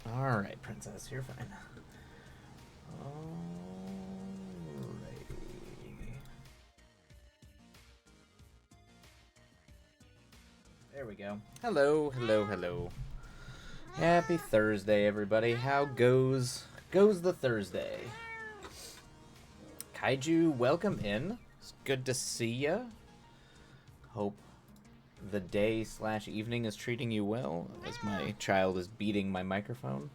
Alright, princess, you're fine. Alrighty. There we go. Hello, hello, hello. Happy Thursday, everybody. How goes the Thursday? Kaiju, welcome in. It's good to see ya. Hope the day / evening is treating you well, as my child is beating my microphone.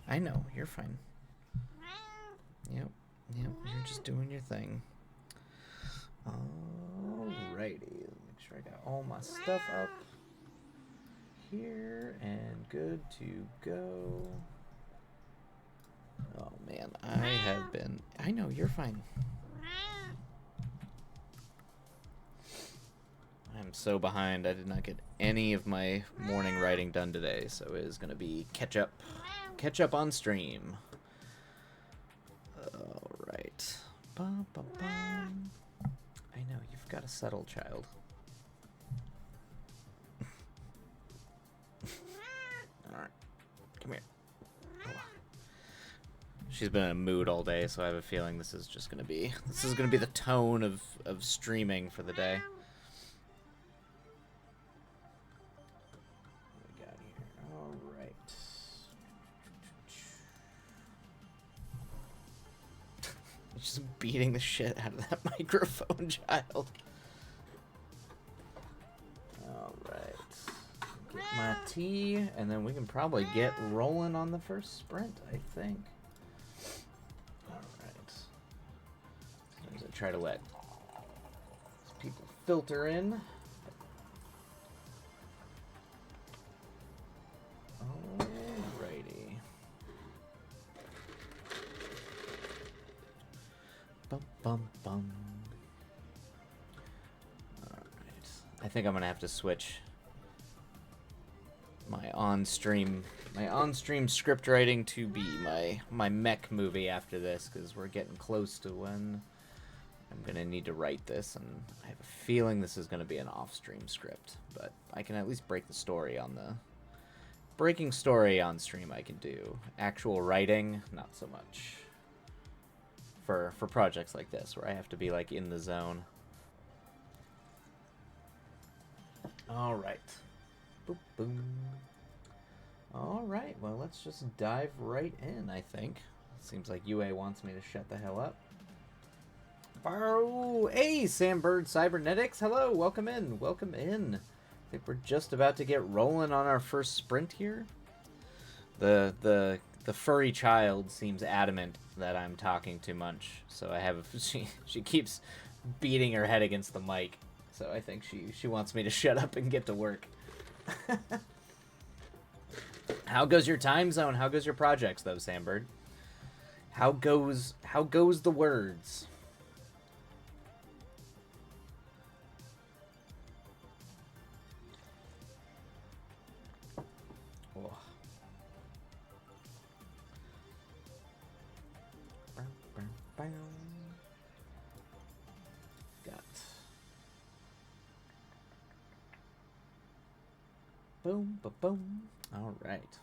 I know, you're fine. Yep, you're just doing your thing. Alrighty, make sure I got all my stuff up here and good to go. Oh man, I know, you're fine. I'm so behind. I did not get any of my morning writing done today, so it is going to be catch up on stream. All right. Bum, bum, bum. I know, you've got to settle, child. All right. Come here. Oh. She's been in a mood all day, so I have a feeling this is going to be the tone of streaming for the day. Just beating the shit out of that microphone, child. Alright. Get my tea, and then we can probably get rolling on the first sprint, I think. Alright. As I try to let people filter in. Alrighty. Bum, bum, bum. Alright. I think I'm gonna have to switch my on-stream script writing to be my mech movie after this, because we're getting close to when I'm gonna need to write this, and I have a feeling this is gonna be an off-stream script, but I can at least break the story on the breaking story on stream. I can do actual writing, not so much. For projects like this, where I have to be, like, in the zone. Alright. Boop, boom. Alright, well, let's just dive right in, I think. Seems like UA wants me to shut the hell up. Oh, hey, Sambird Cybernetics. Hello, welcome in, welcome in. I think we're just about to get rolling on our first sprint here. The furry child seems adamant that I'm talking too much, so I have she keeps beating her head against the mic, so I think she wants me to shut up and get to work. How goes your time zone? How goes your projects, though, Sambird? How goes the words? Oh. Got boom, ba boom. All right.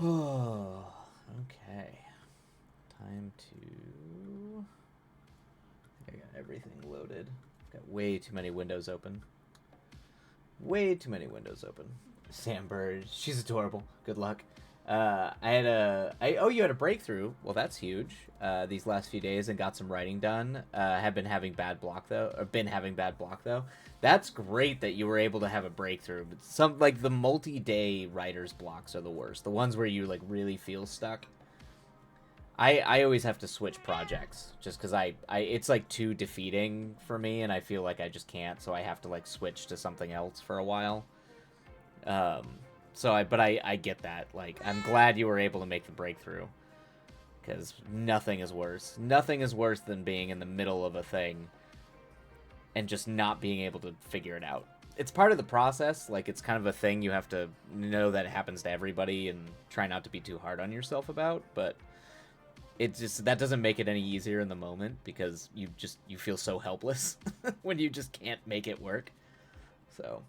Oh, okay. Time to. I think I got everything loaded. Got way too many windows open. Way too many windows open. Sambird, she's adorable. Good luck. You had a breakthrough. Well, that's huge. These last few days and got some writing done. Have been having bad block though. That's great that you were able to have a breakthrough. But some, like, the multi-day writer's blocks are the worst. The ones where you, like, really feel stuck. I always have to switch projects just because it's like too defeating for me, and I feel like I just can't, so I have to, like, switch to something else for a while. But I get that. Like, I'm glad you were able to make the breakthrough, because nothing is worse. Nothing is worse than being in the middle of a thing and just not being able to figure it out. It's part of the process. Like, it's kind of a thing you have to know that it happens to everybody and try not to be too hard on yourself about, but that doesn't make it any easier in the moment, because you feel so helpless when you just can't make it work. So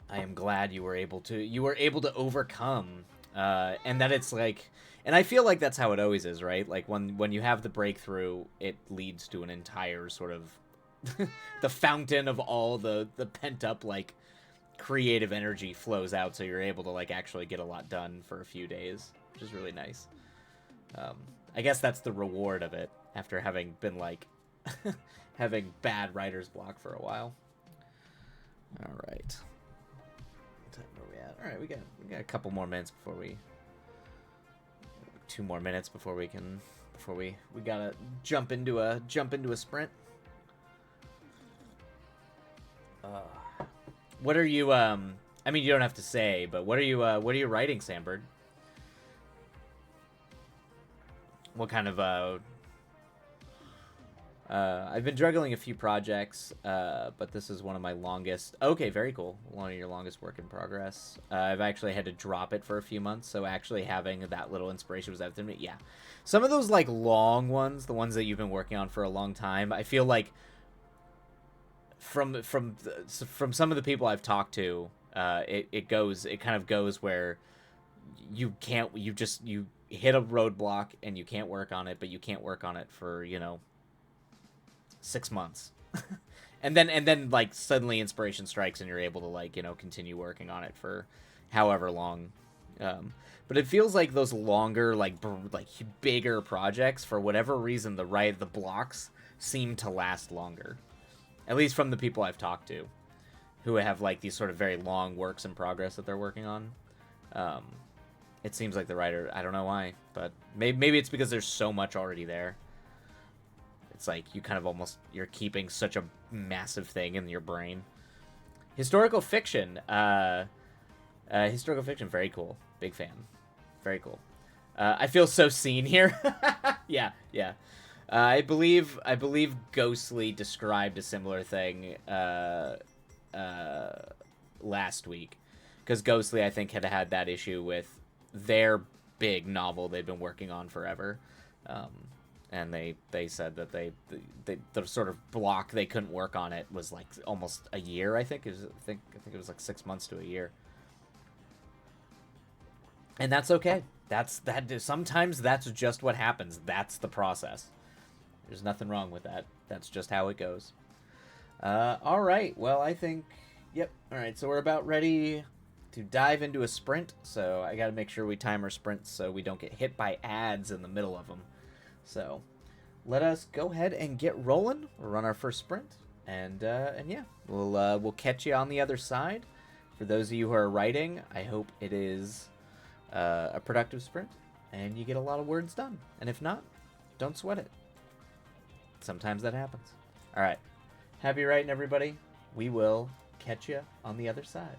I am glad you were able to overcome, and that it's like, and I feel like that's how it always is, right? Like when you have the breakthrough, it leads to an entire sort of the fountain of all the pent up like creative energy flows out, so you're able to like actually get a lot done for a few days, which is really nice. Um, I guess that's the reward of it after having been like having bad writer's block for a while. All right. What time are we at? All right, we got a couple more minutes before we 2 more minutes before we gotta jump into a sprint. What are you I mean, you don't have to say, but what are you writing, Sandbird? What kind of I've been juggling a few projects, but this is one of my longest. Okay, very cool. One of your longest work in progress. I've actually had to drop it for a few months, so actually having that little inspiration was out to me. Yeah, some of those like long ones, the ones that you've been working on for a long time, I feel like from some of the people I've talked to, it kind of goes where you hit a roadblock and you can't work on it, but you can't work on it for 6 months. and then like suddenly inspiration strikes and you're able to like continue working on it for however long. But it feels like those longer like bigger projects, for whatever reason, the blocks seem to last longer, at least from the people I've talked to who have like these sort of very long works in progress that they're working on. um, it seems like the writer, I don't know why, but maybe it's because there's so much already there. It's like you kind of almost, you're keeping such a massive thing in your brain. Historical fiction. Historical fiction, very cool. Big fan. Very cool. I feel so seen here. Yeah, yeah. I believe Ghostly described a similar thing last week, because Ghostly, I think, had that issue with their big novel they've been working on forever. Um, and they said that they the sort of block they couldn't work on it was like almost a year. I think it was like 6 months to a year, and that's okay. Sometimes that's just what happens. That's the process. There's nothing wrong with that. That's just how it goes. All right. Well, I think. Yep. All right. So we're about ready to dive into a sprint. So I got to make sure we time our sprints so we don't get hit by ads in the middle of them. So let us go ahead and get rolling. We'll run our first sprint, and yeah, we'll catch you on the other side. For those of you who are writing, I hope it is a productive sprint and you get a lot of words done. And if not, don't sweat it. Sometimes that happens. All right. Happy writing, everybody. We will catch you on the other side.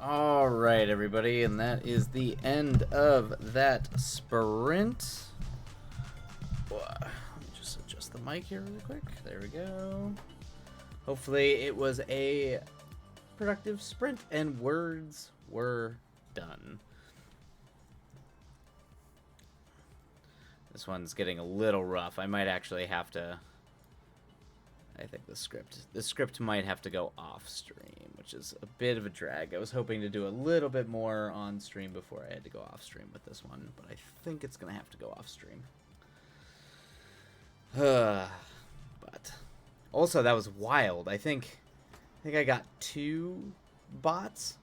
All right, everybody, and that is the end of that sprint. Let me just adjust the mic here really quick. There we go. Hopefully it was a productive sprint and words were done. This one's getting a little rough. I might actually have to... I think the script might have to go off stream, which is a bit of a drag. I was hoping to do a little bit more on stream before I had to go off stream with this one, but I think it's gonna have to go off stream. But also that was wild. I think I got 2 bots.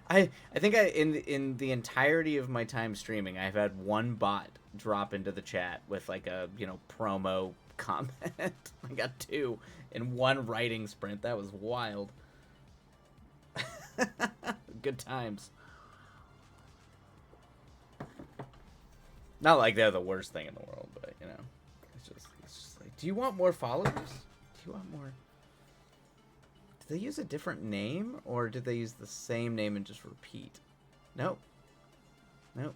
I think in the entirety of my time streaming, I've had 1 bot drop into the chat with like a, you know, promo comment. I got 2 in 1 writing sprint. That was wild. Good times. Not like they're the worst thing in the world, but you know, it's just like, do you want more followers? Do you want more? Did they use a different name, or did they use the same name and just repeat? Nope. Nope.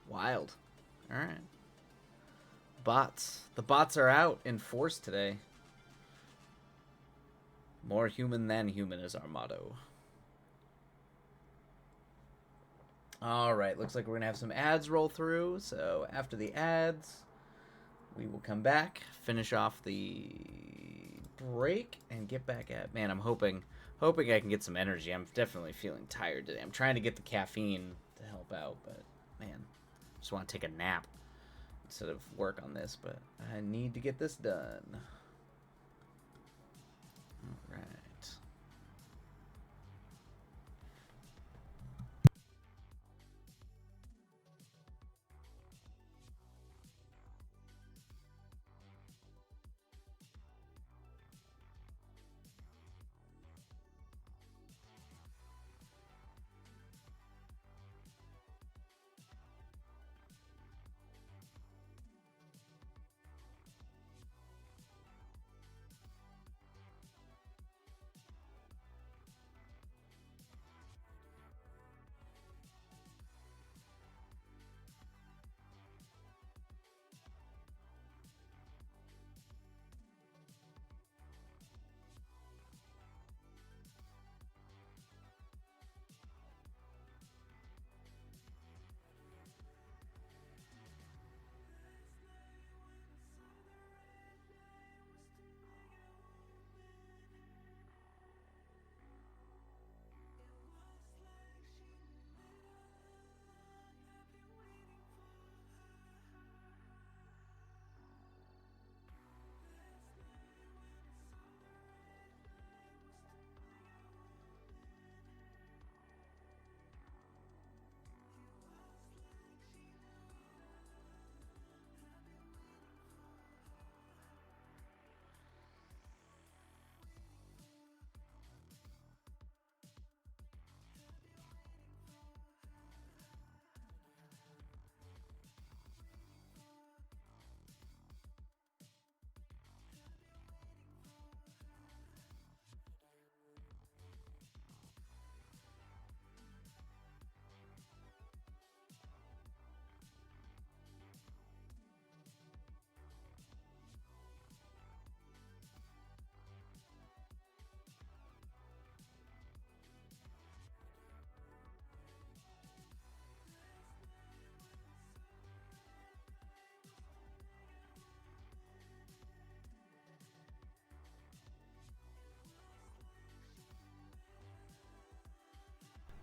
Wild. All right. Bots. The bots are out in force today. More human than human is our motto. All right, looks like we're going to have some ads roll through. So after the ads, we will come back, finish off the break, and get back at... Man, I'm hoping I can get some energy. I'm definitely feeling tired today. I'm trying to get the caffeine to help out, but man, I just want to take a nap instead of work on this, but I need to get this done. All right.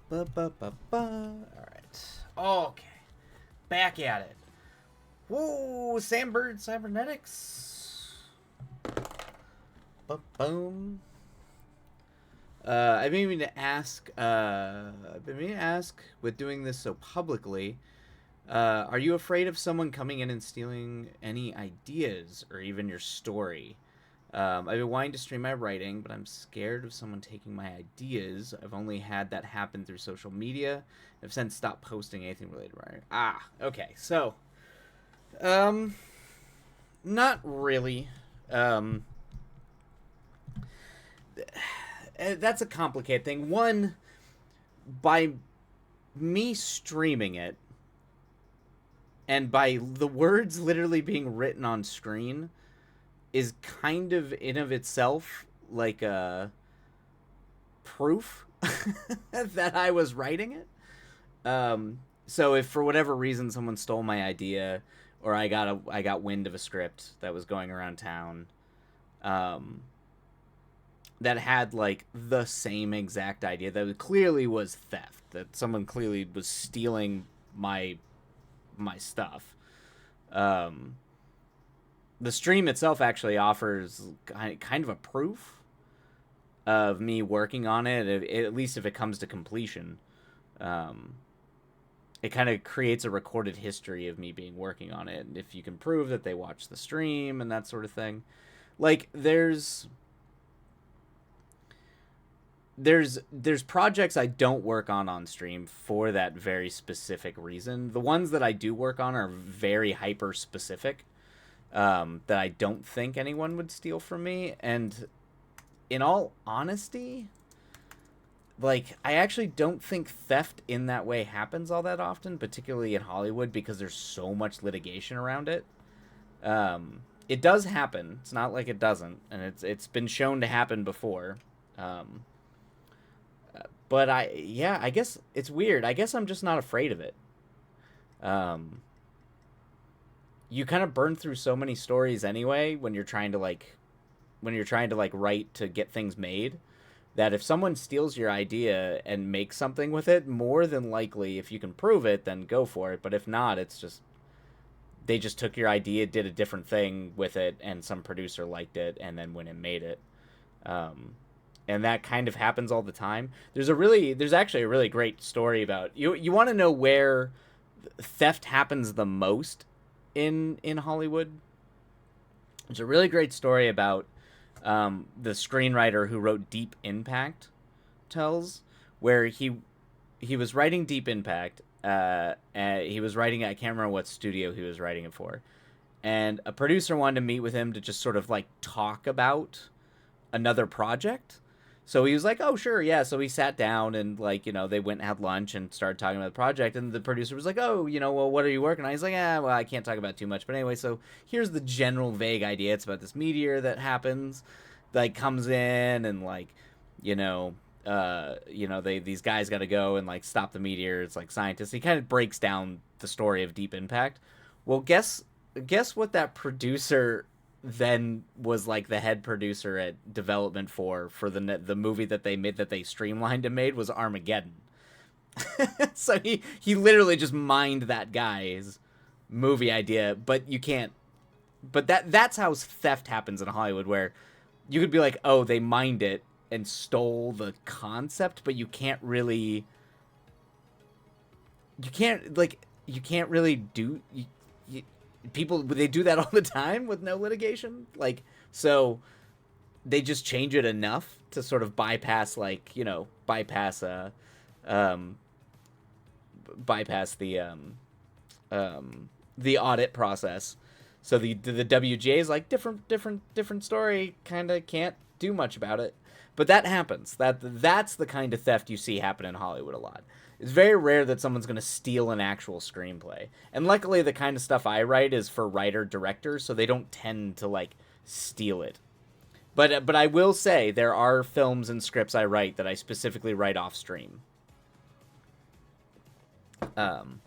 Alright. Okay. Back at it. Woo! Sandbird Cybernetics. Boom. I've been meaning to ask. With doing this so publicly, are you afraid of someone coming in and stealing any ideas or even your story? I've been wanting to stream my writing, but I'm scared of someone taking my ideas. I've only had that happen through social media. I've since stopped posting anything related to writing. Okay. So, not really. that's a complicated thing. One, by me streaming it, and by the words literally being written on screen, is kind of in of itself like a proof that I was writing it. So if for whatever reason someone stole my idea, or I got wind of a script that was going around town, um, that had like the same exact idea, that clearly was theft, that someone clearly was stealing my stuff. Um, the stream itself actually offers kind of a proof of me working on it, at least if it comes to completion. Um, it kind of creates a recorded history of me being working on it. And if you can prove that they watched the stream and that sort of thing, like there's projects I don't work on stream for that very specific reason. The ones that I do work on are very hyper specific, that I don't think anyone would steal from me. And in all honesty, like, I actually don't think theft in that way happens all that often, particularly in Hollywood, because there's so much litigation around it. It does happen. It's not like it doesn't, and it's been shown to happen before. But I guess it's weird. I guess I'm just not afraid of it. You kind of burn through so many stories anyway when you're trying to write to get things made, that if someone steals your idea and makes something with it, more than likely, if you can prove it, then go for it. But if not, it's just, they just took your idea, did a different thing with it, and some producer liked it, and then went and made it. And that kind of happens all the time. There's actually a really great story about, you want to know where theft happens the most in Hollywood? There's a really great story about the screenwriter who wrote Deep Impact tells, where he was writing Deep Impact. He was writing, I can't remember what studio he was writing it for, and a producer wanted to meet with him to just sort of like talk about another project. So he was like, oh, sure, yeah. So he sat down and, like, they went and had lunch and started talking about the project. And the producer was like, oh, well, what are you working on? He's like, well, I can't talk about too much. But anyway, so here's the general vague idea. It's about this meteor that happens, like, comes in and, like, these guys got to go and, like, stop the meteor. It's like scientists. He kind of breaks down the story of Deep Impact. Well, guess what that producer then was like the head producer at development for the movie that they made, that they streamlined and made, was Armageddon. So he literally just mined that guy's movie idea. But you can't, but that's how theft happens in Hollywood, where you could be like, oh, they mined it and stole the concept, but you can't really do, people, they do that all the time with no litigation. Like, so they just change it enough to sort of bypass the audit process. So the WGA is like, different story, kind of can't do much about it. But that happens. That's the kind of theft you see happen in Hollywood a lot. It's very rare that someone's going to steal an actual screenplay. And luckily, the kind of stuff I write is for writer-directors, so they don't tend to, like, steal it. But I will say, there are films and scripts I write that I specifically write off-stream. And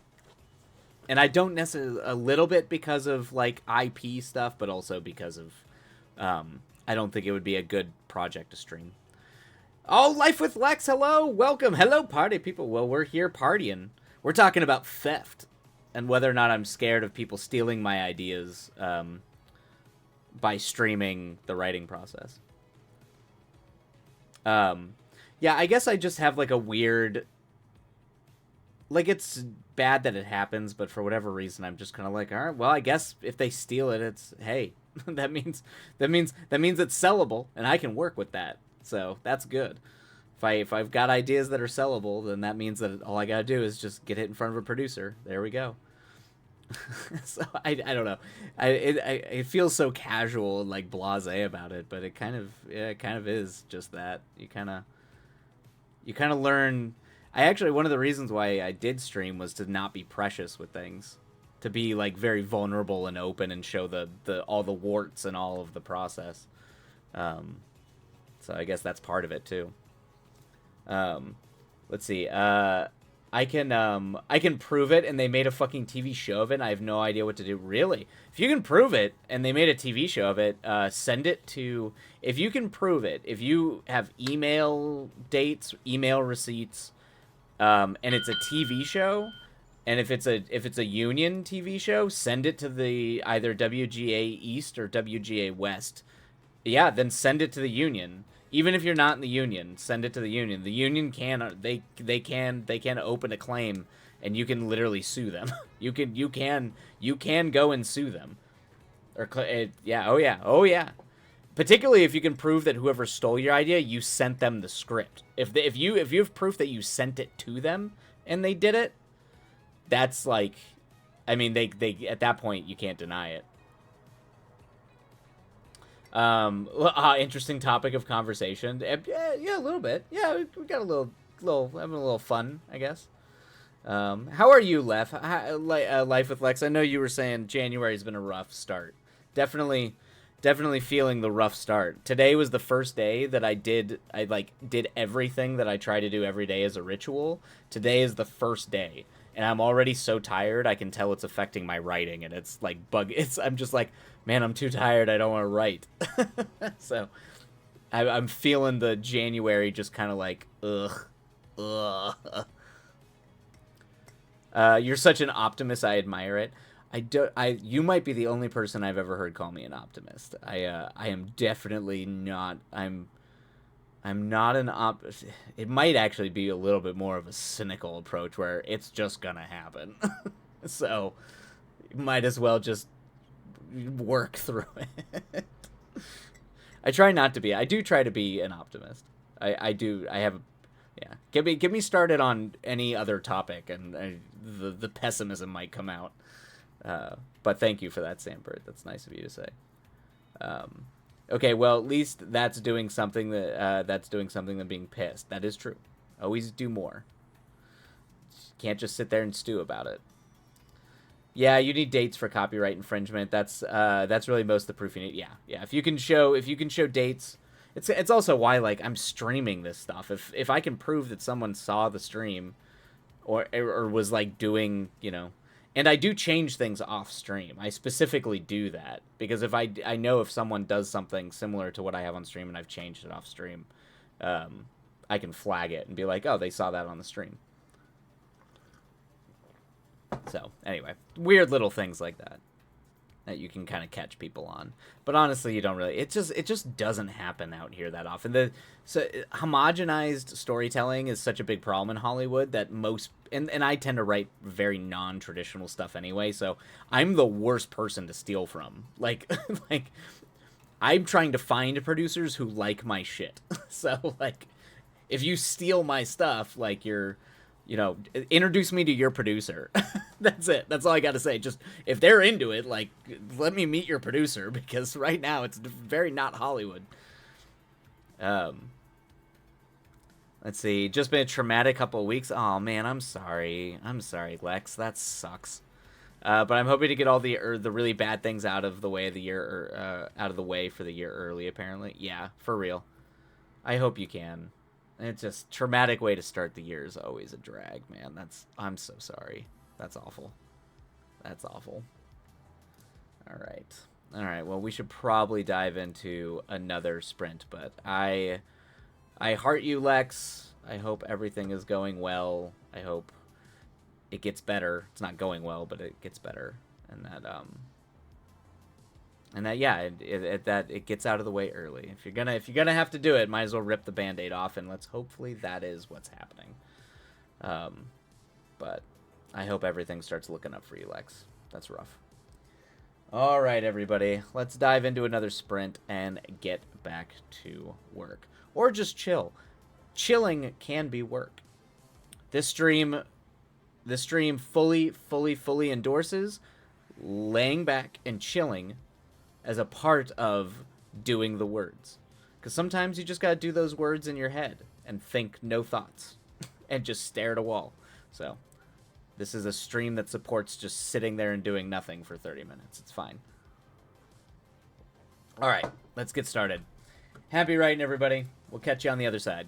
I don't necessarily, a little bit because of, like, IP stuff, but also because of, I don't think it would be a good project to stream. Oh, Life with Lex, hello, welcome, hello, party people. Well, we're here partying. We're talking about theft and whether or not I'm scared of people stealing my ideas by streaming the writing process. Yeah, I guess I just have like a weird, like, it's bad that it happens, but for whatever reason, I'm just kind of like, all right, well, I guess if they steal it, it's, hey, that means it's sellable, and I can work with that. So that's good. If I've got ideas that are sellable, then that means that all I gotta do is just get it in front of a producer. There we go. So I don't know. It feels so casual and like blasé about it, but it kind of is just that. You kind of learn. I actually, one of the reasons why I did stream was to not be precious with things, to be like very vulnerable and open and show the all the warts and all of the process. Um, so I guess that's part of it too. Um, let's see. I can prove it, and they made a fucking TV show of it. And I have no idea what to do. Really, if you can prove it, and they made a TV show of it, send it to. If you can prove it, if you have email dates, email receipts, and it's a TV show, and if it's a union TV show, send it to the either WGA East or WGA West. Yeah, then send it to the union. Even if you're not in the union, send it to the union. The union can they can open a claim, and you can literally sue them. You can go and sue them. Or yeah, oh yeah. Particularly if you can prove that whoever stole your idea, you sent them the script. If you have proof that you sent it to them and they did it, that's like, I mean, they at that point you can't deny it. Interesting topic of conversation. Yeah, a little bit. Yeah, we got a little having a little fun, I guess. How are you, Lef? Life with Lex. I know you were saying January's been a rough start. Definitely feeling the rough start. Today was the first day that I did everything that I try to do every day as a ritual. Today is the first day, and I'm already so tired. I can tell it's affecting my writing, and it's like I'm just like, man, I'm too tired. I don't want to write. So I'm feeling the January just kind of like, ugh. You're such an optimist. I admire it. You might be the only person I've ever heard call me an optimist. I am definitely not. I'm not an It might actually be a little bit more of a cynical approach where it's just gonna happen. So, you might as well just work through it. I try not to be. I do try to be an optimist. I do. I have. Yeah. Get me started on any other topic, and the pessimism might come out. But thank you for that, Sandbird. That's nice of you to say. Okay, well, at least that's doing something than being pissed. That is true. Always do more. Can't just sit there and stew about it. Yeah, you need dates for copyright infringement. That's really most of the proof you need. Yeah. If you can show dates, it's also why like I'm streaming this stuff. If I can prove that someone saw the stream, or was like doing, and I do change things off stream. I specifically do that because if I know if someone does something similar to what I have on stream and I've changed it off stream, I can flag it and be like, oh, they saw that on the stream. So anyway, weird little things like that you can kind of catch people on, but honestly, you don't really. It just doesn't happen out here that often. Homogenized storytelling is such a big problem in Hollywood that and I tend to write very non-traditional stuff anyway, so I'm the worst person to steal from. Like I'm trying to find producers who like my shit. So like, if you steal my stuff, like introduce me to your producer. That's it. That's all I got to say. Just if they're into it, like, let me meet your producer, because right now it's very not Hollywood. Let's see. Just been a traumatic couple of weeks. Oh man, I'm sorry. Lex. That sucks. But I'm hoping to get all the really bad things out of the way of the year, out of the way for the year early. Apparently, yeah, for real. I hope you can. It's just traumatic way to start the year is always a drag, man. I'm so sorry. That's awful. All right. Well, we should probably dive into another sprint, but I heart you, Lex. I hope everything is going well. I hope it gets better. It's not going well, but it gets better, and that it gets out of the way early. If you're gonna have to do it, might as well rip the Band-Aid off, and hopefully that is what's happening. But I hope everything starts looking up for you, Lex. That's rough. All right, everybody, let's dive into another sprint and get back to work, or just chill. Chilling can be work. This stream fully endorses. laying back and chilling as a part of doing the words. Because sometimes you just got to do those words in your head and think no thoughts and just stare at a wall. So, this is a stream that supports just sitting there and doing nothing for 30 minutes. It's fine. All right, let's get started. Happy writing, everybody. We'll catch you on the other side.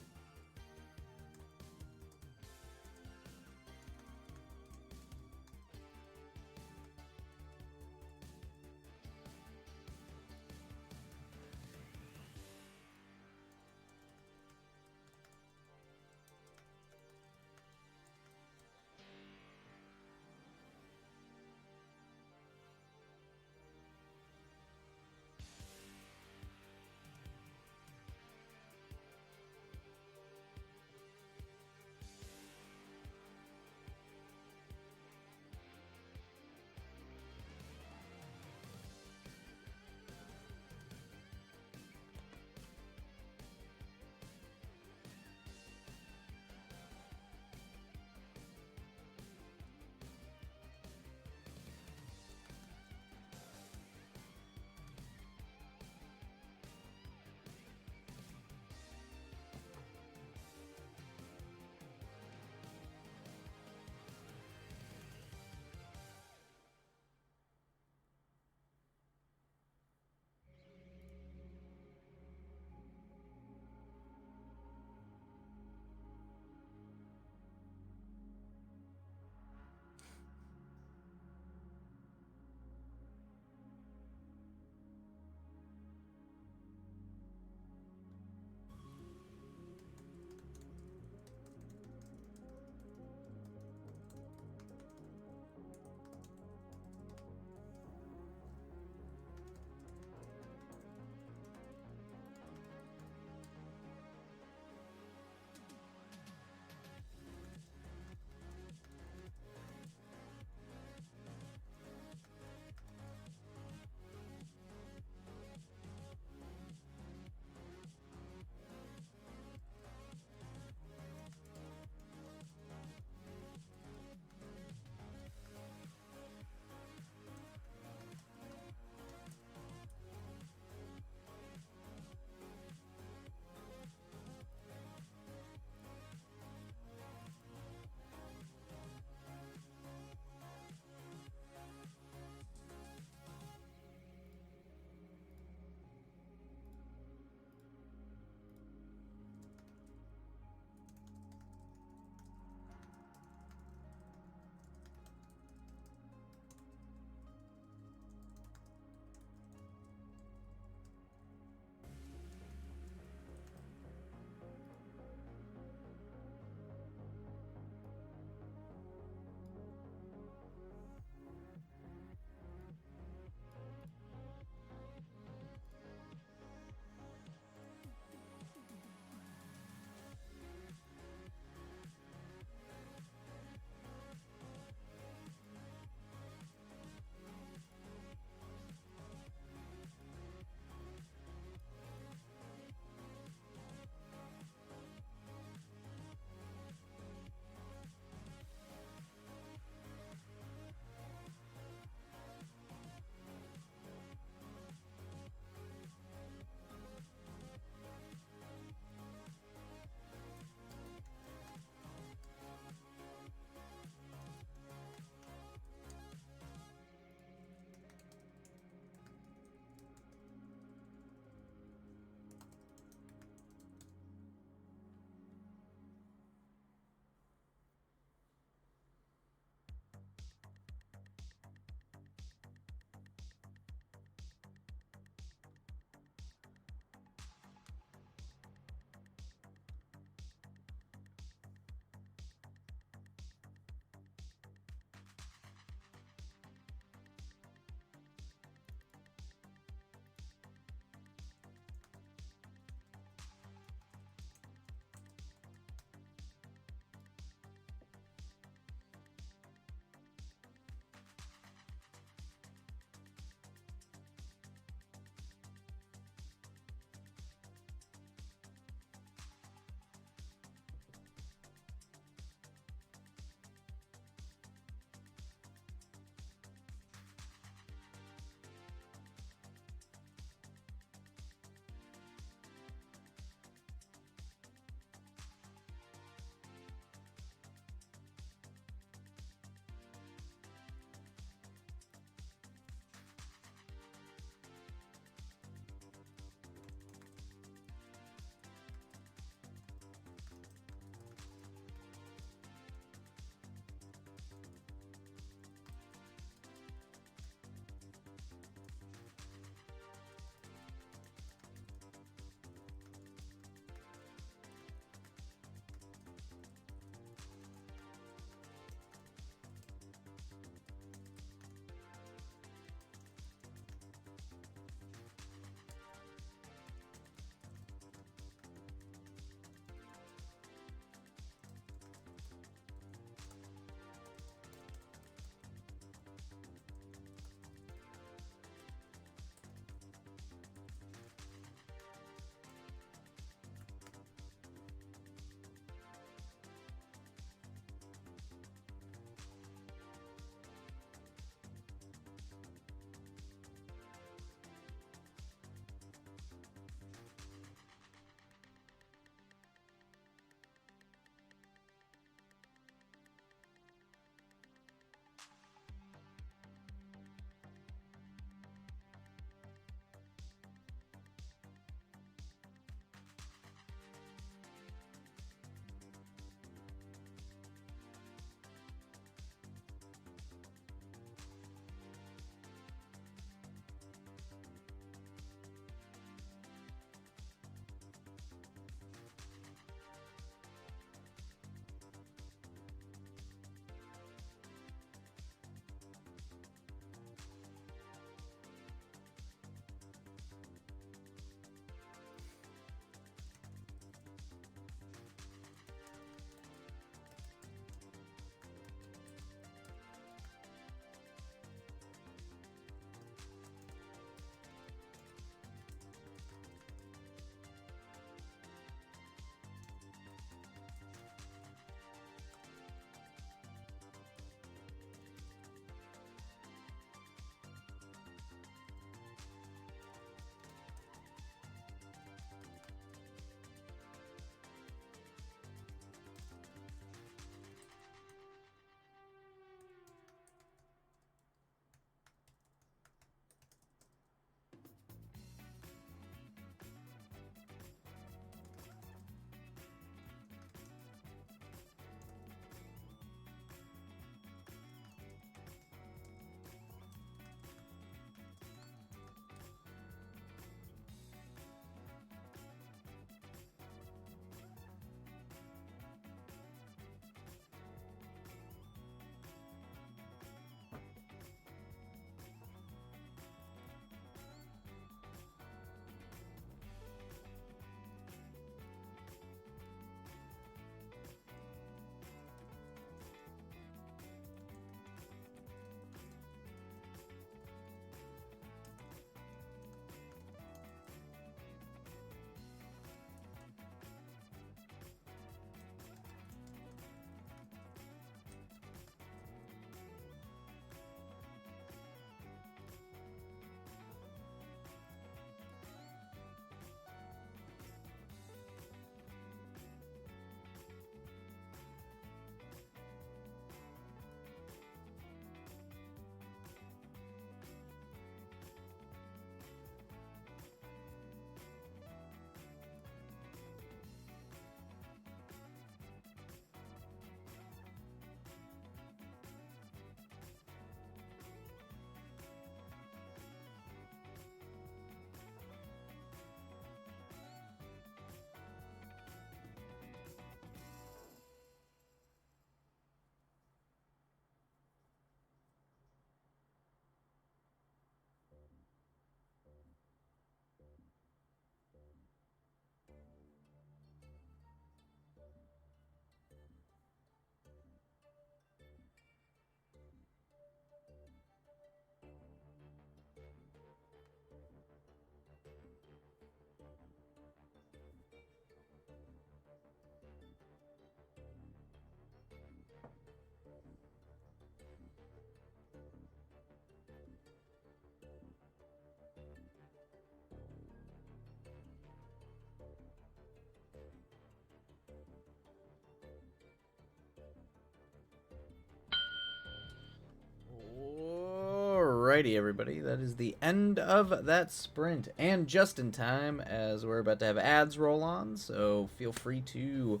Alrighty, everybody. That is the end of that sprint. And just in time, as we're about to have ads roll on. So feel free to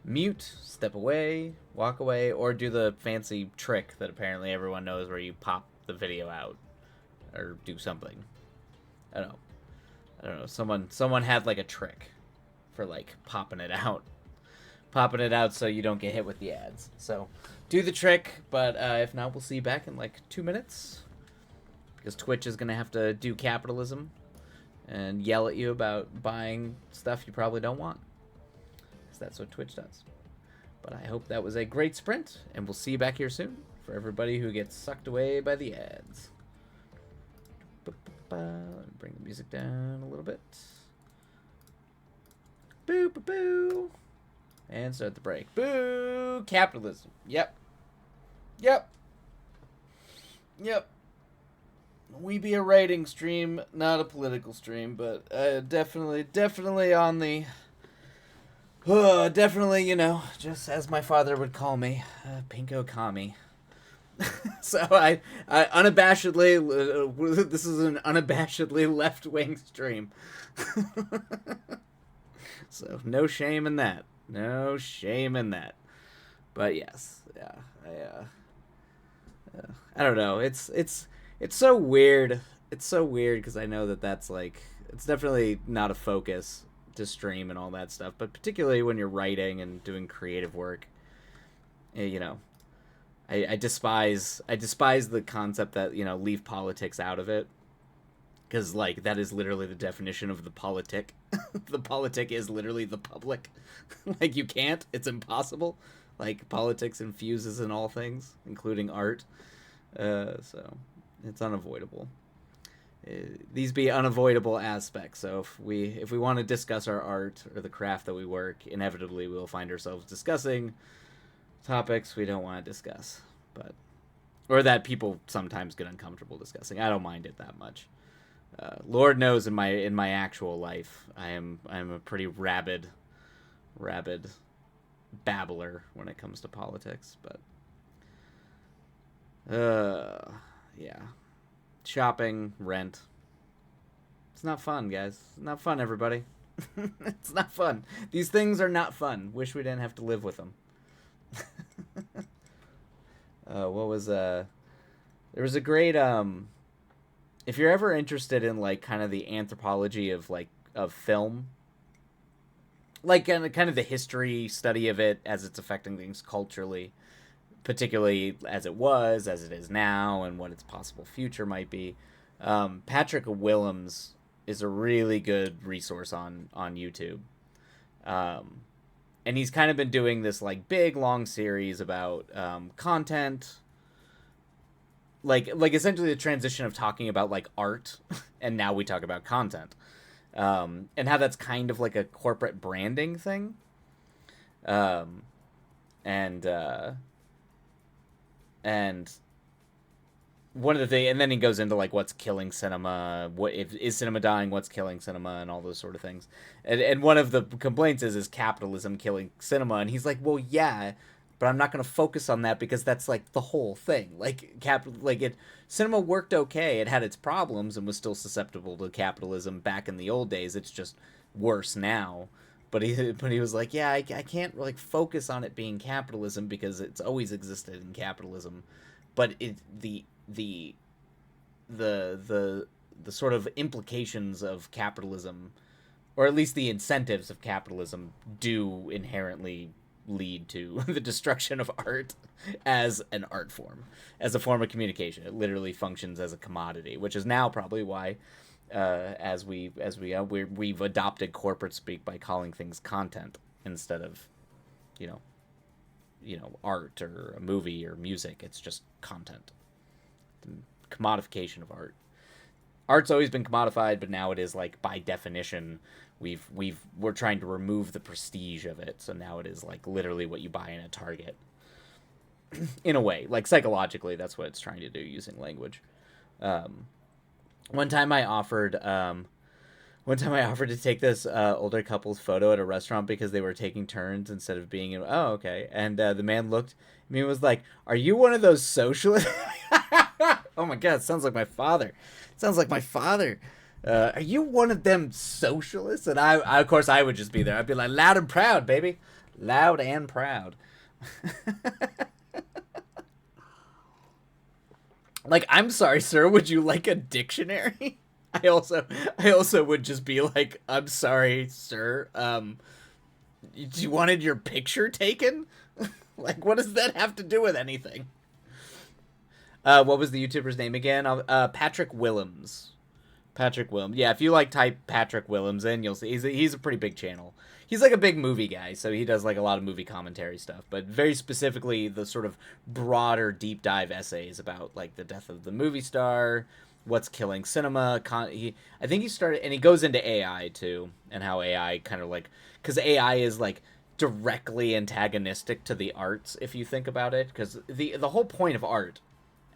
mute, step away, walk away, or do the fancy trick that apparently everyone knows where you pop the video out. Or do something. I don't know. Someone had like a trick for like popping it out. Popping it out so you don't get hit with the ads. So do the trick, but if not, we'll see you back in like 2 minutes. Because Twitch is going to have to do capitalism and yell at you about buying stuff you probably don't want. Because that's what Twitch does. But I hope that was a great sprint, and we'll see you back here soon for everybody who gets sucked away by the ads. Bring the music down a little bit. Boo, boo, boo. And start the break. Boo! Capitalism. Yep. Yep. Yep. We be a writing stream, not a political stream, but definitely on the... definitely, you know, just as my father would call me, Pinko Kami. So I unabashedly, this is an unabashedly left-wing stream. So no shame in that. No shame in that. But yes, yeah, I don't know. It's so weird. It's so weird because I know that that's like, it's definitely not a focus to stream and all that stuff, but particularly when you're writing and doing creative work, you know, I despise the concept that, you know, leave politics out of it, because like that is literally the definition of the politic. The politic is literally the public. Like you can't, it's impossible. Like politics infuses in all things, including art. So it's unavoidable. These be unavoidable aspects. So if we want to discuss our art or the craft that we work, inevitably we'll find ourselves discussing topics we don't want to discuss, or that people sometimes get uncomfortable discussing. I don't mind it that much. Lord knows in my actual life, I'm a pretty rabid babbler when it comes to politics, but yeah. Shopping, rent. It's not fun, guys. It's not fun, everybody. It's not fun. These things are not fun. Wish we didn't have to live with them. There was a great, if you're ever interested in, like, kind of the anthropology of film, like, kind of the history study of it as it's affecting things culturally, particularly as it was, as it is now, and what its possible future might be. Patrick Willems is a really good resource on YouTube. And he's kind of been doing this like big long series about content, like essentially the transition of talking about like art, and now we talk about content, and how that's kind of like a corporate branding thing. And one of the things, and then he goes into like what's killing cinema, what is cinema dying, what's killing cinema, and all those sort of things. And one of the complaints is capitalism killing cinema, and he's like, well, yeah, but I'm not going to focus on that because that's like the whole thing. Like cinema worked okay, it had its problems and was still susceptible to capitalism back in the old days. It's just worse now. But he was like, yeah, I can't like focus on it being capitalism because it's always existed in capitalism, but the sort of implications of capitalism, or at least the incentives of capitalism, do inherently lead to the destruction of art as an art form, as a form of communication. It literally functions as a commodity, which is now probably why. We've adopted corporate speak by calling things content instead of, you know, art or a movie or music. It's just content. The commodification of art. Art's always been commodified, but now it is like by definition, we're trying to remove the prestige of it. So now it is like literally what you buy in a Target. In a way, like psychologically, that's what it's trying to do using language. One time I offered to take this older couple's photo at a restaurant because they were taking turns instead of being in. Oh, okay. And the man looked at me and was like, "Are you one of those socialists?" Oh my god, sounds like my father. Sounds like my father. Are you one of them socialists? And of course, I would just be there. I'd be like, loud and proud, baby. Loud and proud. Like, I'm sorry, sir. Would you like a dictionary? I also would just be like, I'm sorry, sir. You wanted your picture taken? Like, what does that have to do with anything? What was the YouTuber's name again? Patrick Willems. Patrick Willems. Yeah, if you like type Patrick Willems in, you'll see he's a pretty big channel. He's like a big movie guy, so he does like a lot of movie commentary stuff, but very specifically the sort of broader deep dive essays about like the death of the movie star, what's killing cinema. I think he started, and he goes into AI too, and how AI kind of like, because AI is like directly antagonistic to the arts if you think about it, because the whole point of art,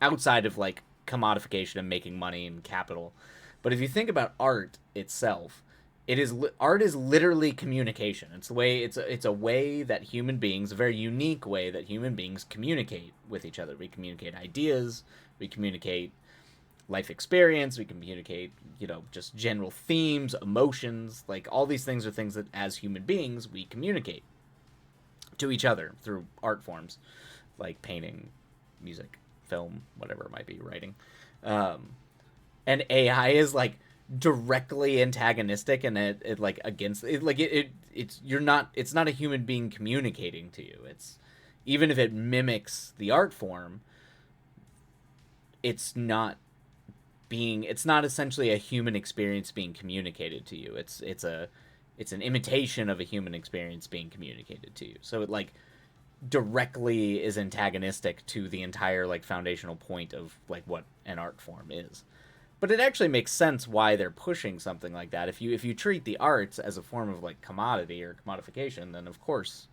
outside of like commodification and making money and capital, but if you think about art itself, art is literally communication. It's a way that human beings, a very unique way that human beings communicate with each other. We communicate ideas, we communicate life experience, we communicate, just general themes, emotions. Like, all these things are things that as human beings we communicate to each other through art forms like painting, music, film, whatever it might be, writing. And AI is like directly antagonistic, and it like against it, like it's not a human being communicating to you. It's, even if it mimics the art form, it's not it's not essentially a human experience being communicated to you. It's an imitation of a human experience being communicated to you. So it like directly is antagonistic to the entire like foundational point of like what an art form is. But it actually makes sense why they're pushing something like that. If you treat the arts as a form of like commodity or commodification, then of course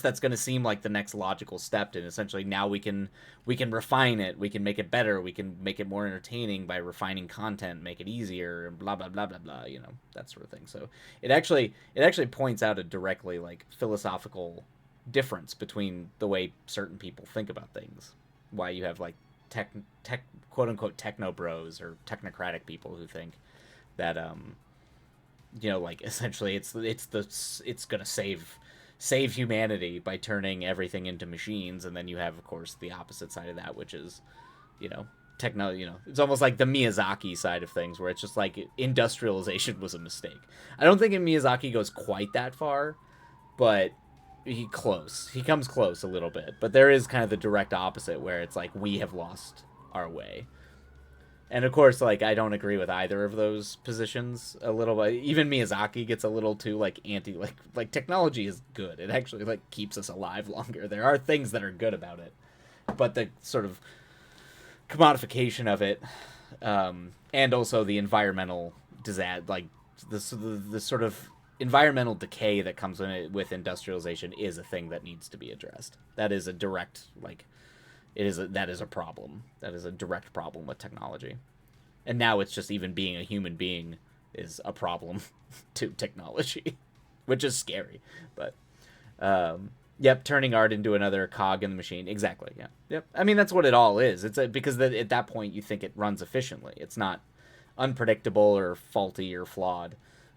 that's going to seem like the next logical step. And essentially now we can refine it, we can make it better, we can make it more entertaining by refining content, make it easier, and blah blah blah blah blah. That sort of thing. So it actually points out a directly like philosophical difference between the way certain people think about things. Why you have like tech quote unquote techno bros or technocratic people who think that like essentially it's gonna save humanity by turning everything into machines. And then you have, of course, the opposite side of that, which is techno it's almost like the Miyazaki side of things, where it's just like industrialization was a mistake. I don't think Miyazaki goes quite that far, but he comes close a little bit. But there is kind of the direct opposite, where it's like we have lost our way. And of course, like, I don't agree with either of those positions a little bit. Even Miyazaki gets a little too like anti, like technology is good. It actually like keeps us alive longer. There are things that are good about it, but the sort of commodification of it, and also the environmental disaster, like the sort of environmental decay that comes with industrialization, is a thing that needs to be addressed. That is a direct like that is a problem. That is a direct problem with technology. And now it's just even being a human being is a problem to technology, which is scary. But yep, turning art into another cog in the machine. Exactly. Yeah. Yep. I mean, that's what it all is. It's because at that point you think it runs efficiently. It's not unpredictable or faulty or flawed.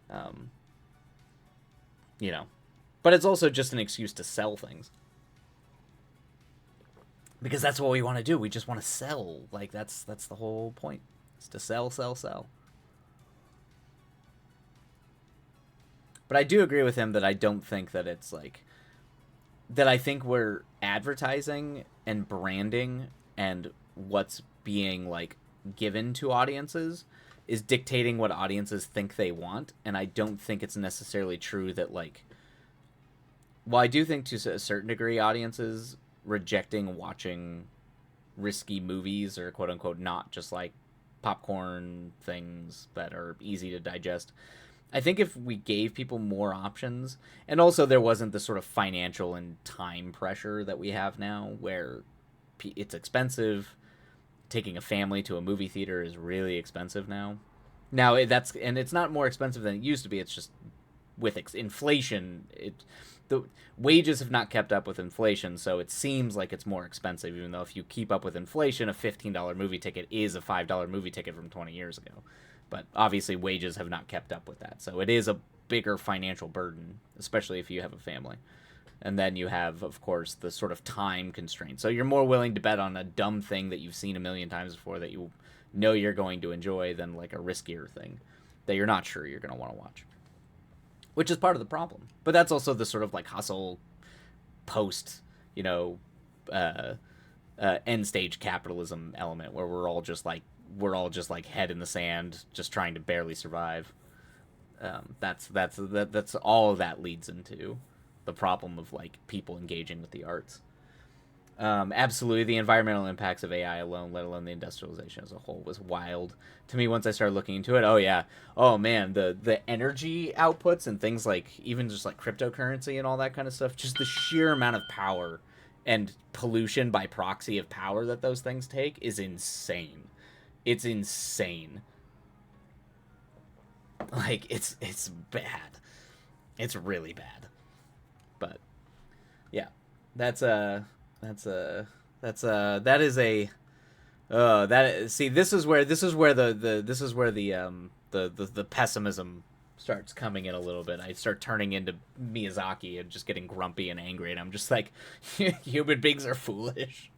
Um, but it's also just an excuse to sell things. Because that's what we want to do. We just want to sell. Like, that's the whole point. It's to sell, sell, sell. But I do agree with him that I don't think that it's like that. I think we're advertising and branding and what's being like given to audiences is dictating what audiences think they want. And I don't think it's necessarily true that like, well, I do think to a certain degree audiences rejecting watching risky movies or quote unquote not just like popcorn things that are easy to digest. I think if we gave people more options, and also there wasn't the sort of financial and time pressure that we have now, where it's expensive. Taking a family to a movie theater is really expensive now. Now and it's not more expensive than it used to be. It's just with inflation, the wages have not kept up with inflation, so it seems like it's more expensive. Even though if you keep up with inflation, a $15 movie ticket is a $5 movie ticket from 20 years ago. But obviously, wages have not kept up with that, so it is a bigger financial burden, especially if you have a family. And then you have, of course, the sort of time constraint. So you're more willing to bet on a dumb thing that you've seen a million times before that you know you're going to enjoy than like a riskier thing that you're not sure you're going to want to watch, which is part of the problem. But that's also the sort of like hustle post, you know, uh, end stage capitalism element where we're all just like head in the sand, just trying to barely survive. That's all of that leads into the problem of like people engaging with the arts. Absolutely, the environmental impacts of AI alone, let alone the industrialization as a whole, was wild to me once I started looking into it. Oh yeah, oh man, the energy outputs and things like even just like cryptocurrency and all that kind of stuff, just the sheer amount of power and pollution by proxy of power that those things take is insane. It's insane. Like it's bad. It's really bad. But yeah, that's a that's a that is a that see this is where the pessimism starts coming in a little bit. I start turning into Miyazaki and just getting grumpy and angry, and I'm just like, human beings are foolish.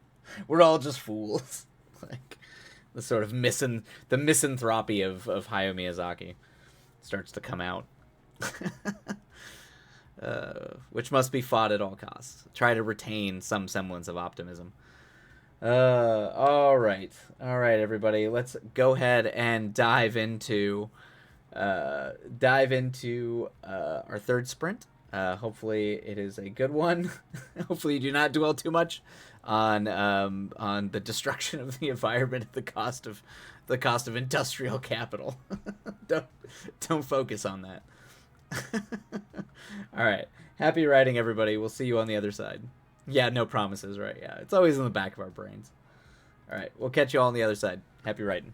We're all just fools. Like the sort of the misanthropy of Hayao Miyazaki starts to come out. Which must be fought at all costs. Try to retain some semblance of optimism. All right, everybody. Let's go ahead and dive into our third sprint. Hopefully, it is a good one. Hopefully, you do not dwell too much on the destruction of the environment at the cost of industrial capital. don't don't focus on that. All right. Happy writing, everybody. We'll see you on the other side. Yeah, no promises, right? Yeah, it's always in the back of our brains. All right. We'll catch you all on the other side. Happy writing.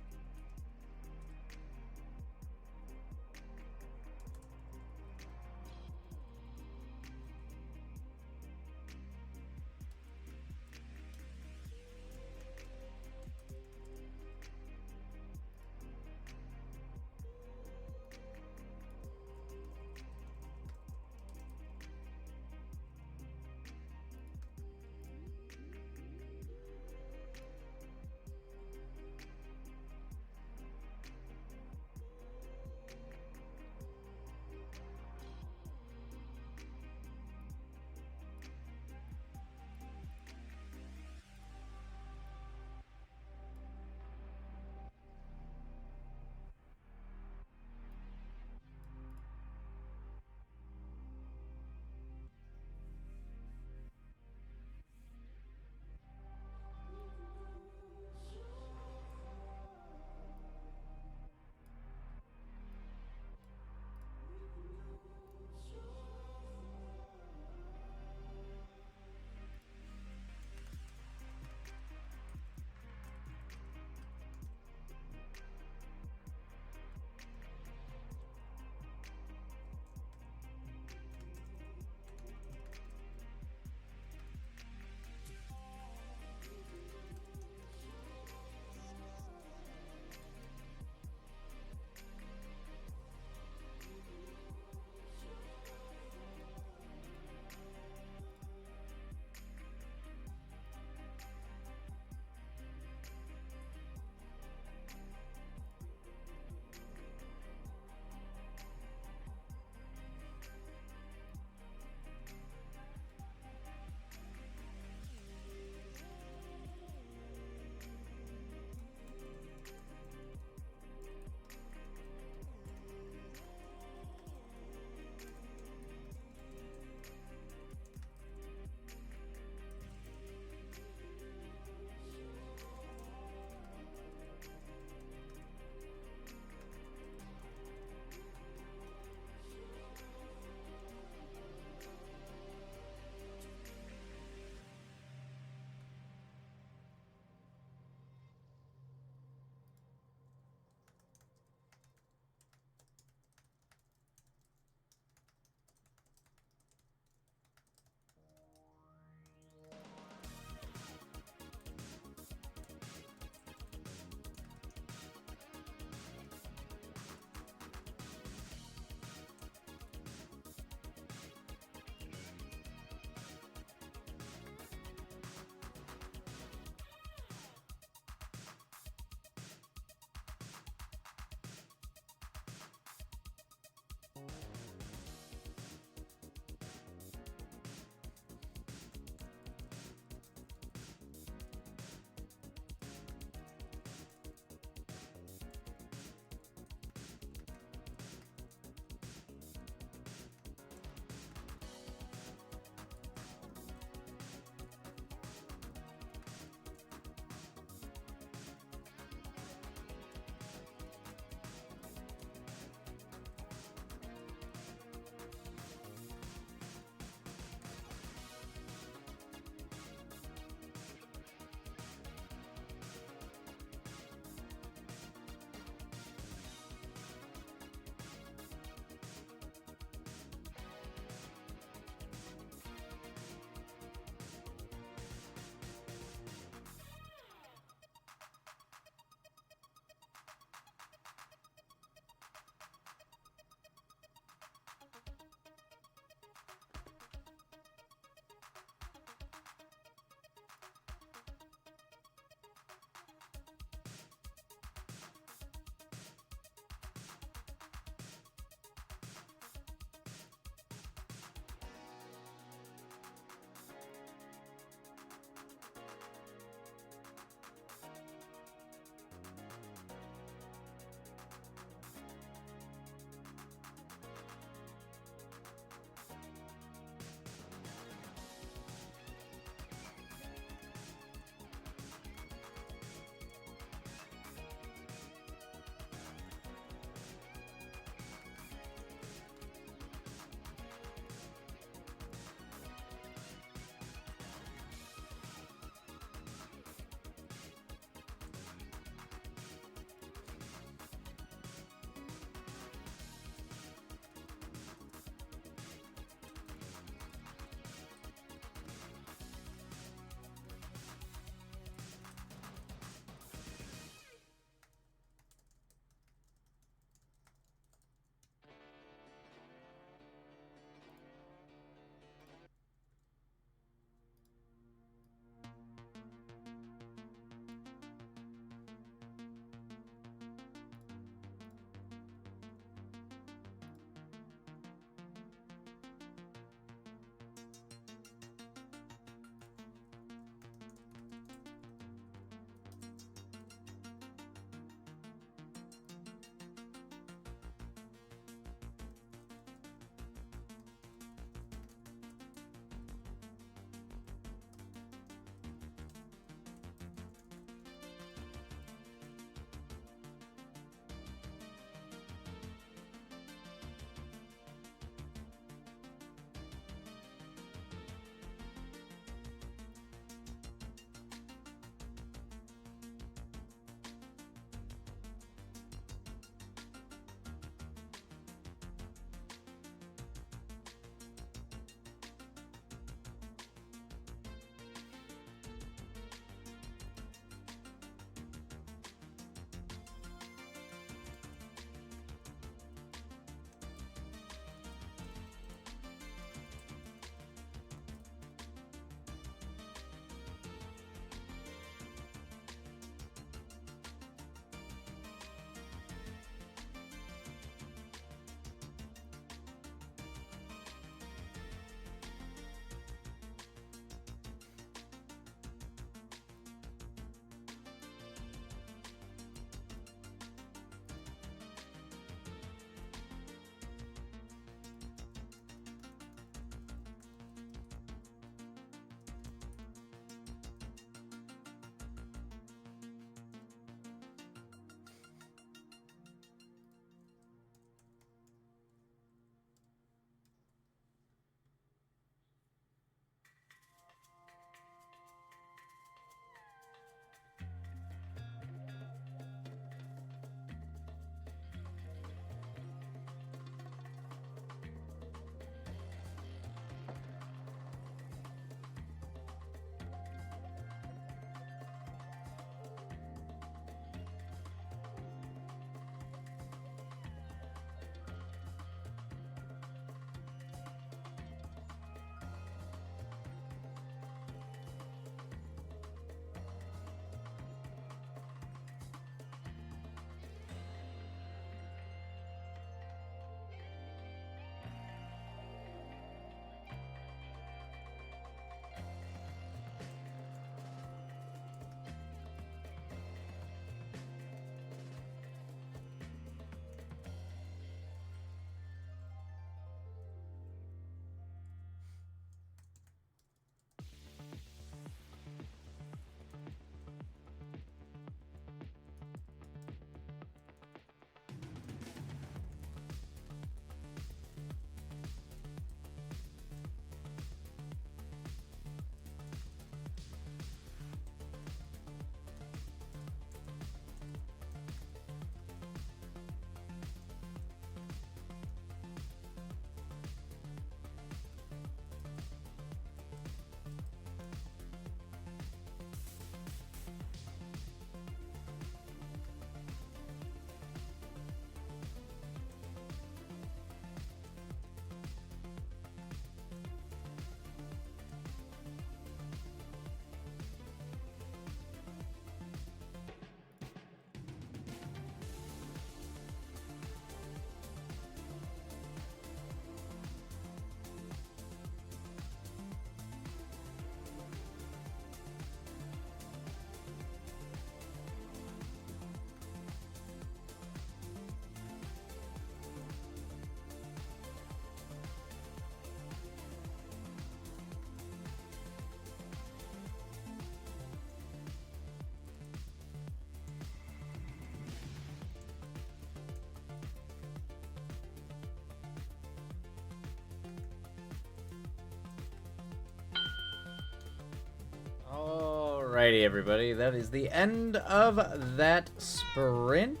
Alrighty, everybody. That is the end of that sprint.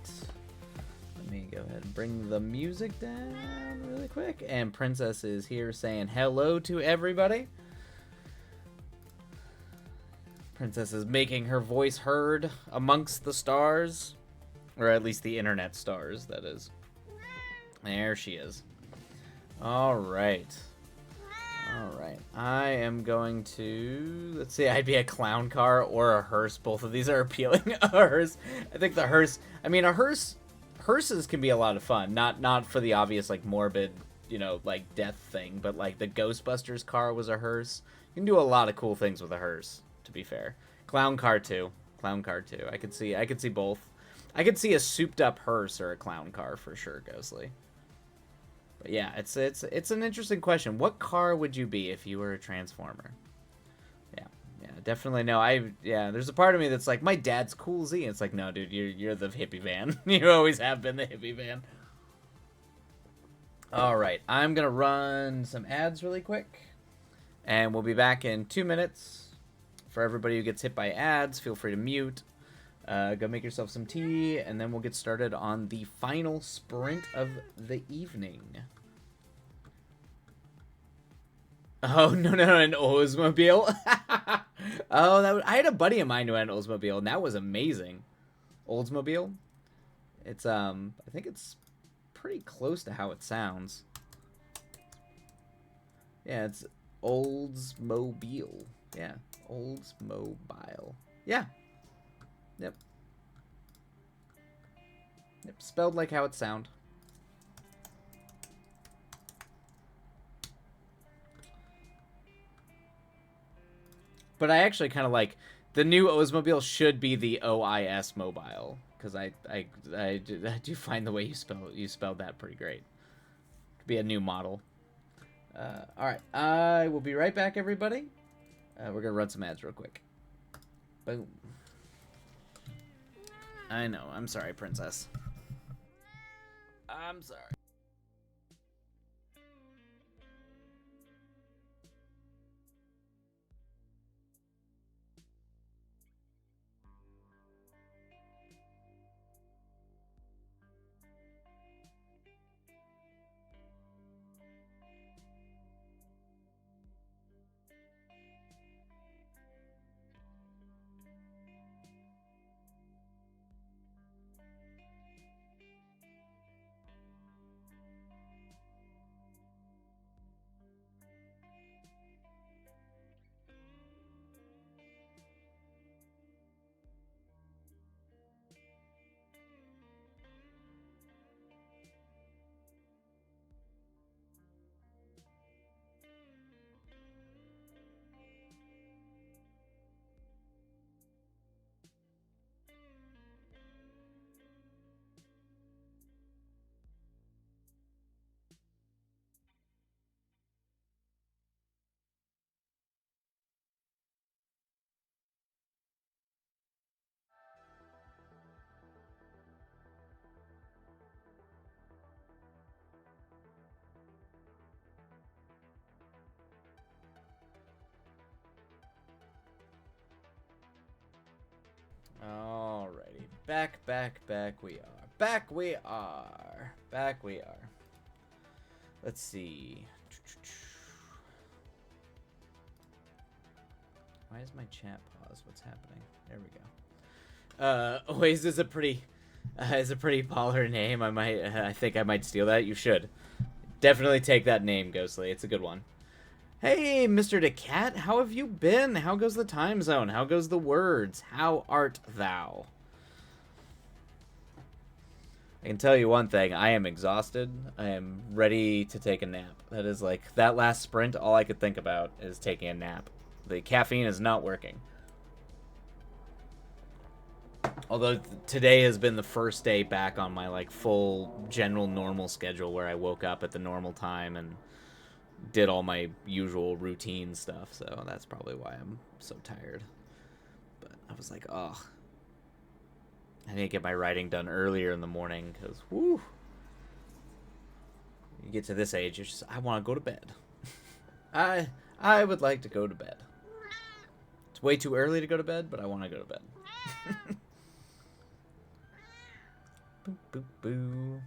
Let me go ahead and bring the music down really quick. And Princess is here saying hello to everybody. Princess is making her voice heard amongst the stars. Or at least the internet stars, that is. There she is. Alright. Alright. I am going to... Let's see, I'd be a clown car or a hearse. Both of these are appealing. A hearse. I think the hearse... I mean, a hearse... Hearses can be a lot of fun. Not for the obvious, like, morbid, you know, like, death thing. But, like, the Ghostbusters car was a hearse. You can do a lot of cool things with a hearse, to be fair. Clown car, too. Clown car, too. I could see both. I could see a souped-up hearse or a clown car, for sure, Ghostly. But yeah, it's an interesting question. What car would you be if you were a Transformer? Yeah, definitely no. There's a part of me that's like, my dad's Cool Z. It's like, no, dude, you're the hippie van. You always have been the hippie van. All right, I'm gonna run some ads really quick, and we'll be back in 2 minutes. For everybody who gets hit by ads, feel free to mute. Go make yourself some tea, and then we'll get started on the final sprint of the evening. Oh, no, an Oldsmobile. Oh, I had a buddy of mine who had an Oldsmobile, and that was amazing. Oldsmobile? It's, I think it's pretty close to how it sounds. Yeah, it's Oldsmobile. Yeah, Oldsmobile. Yeah. Yep, spelled like how it sound. But I actually kind of like the new Oldsmobile should be the OIS Mobile, because I do find the way you spelled that pretty great. Could be a new model. All right, I will be right back, everybody. We're gonna run some ads real quick. Boom. I know. I'm sorry, Princess. I'm sorry. Alrighty, back we are. Back we are. Let's see. Why is my chat paused? What's happening? There we go. Waze is a pretty baller name. I think I might steal that. You should. Definitely take that name, Ghostly. It's a good one. Hey, Mr. DeCat, how have you been? How goes the time zone? How goes the words? How art thou? I can tell you one thing. I am exhausted. I am ready to take a nap. That is like, that last sprint, all I could think about is taking a nap. The caffeine is not working. Although today has been the first day back on my like full general normal schedule where I woke up at the normal time and did all my usual routine stuff, so that's probably why I'm so tired. But I was like, oh, I need to get my writing done earlier in the morning, because, whoo, you get to this age, you're just, I want to go to bed. I would like to go to bed. It's way too early to go to bed, but I want to go to bed. Boop, boop, boo.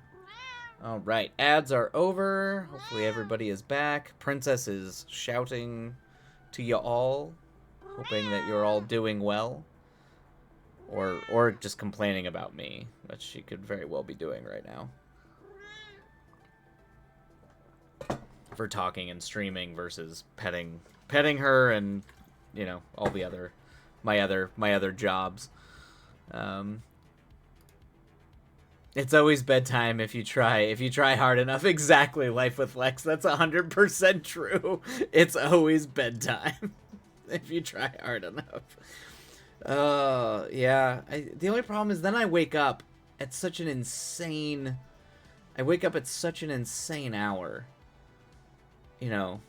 All right, ads are over. Hopefully everybody is back. Princess is shouting to you all, hoping that you're all doing well. Or just complaining about me, which she could very well be doing right now. For talking and streaming versus petting her and, you know, all the other my other jobs. It's always bedtime if you try hard enough. Exactly, Life with Lex. That's 100% true. It's always bedtime if you try hard enough. Yeah. The only problem is then I wake up at such an insane... I wake up at such an insane hour. You know.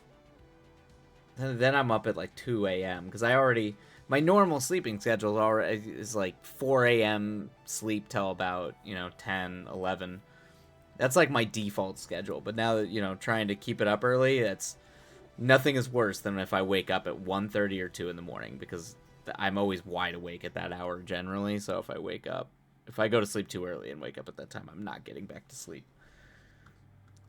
Then I'm up at like 2 a.m. because I already... My normal sleeping schedule is like 4 a.m. sleep till about, 10, 11. That's like my default schedule. But now that, trying to keep it up early, nothing is worse than if I wake up at 1:30 or 2 in the morning because I'm always wide awake at that hour generally. So if I go to sleep too early and wake up at that time, I'm not getting back to sleep.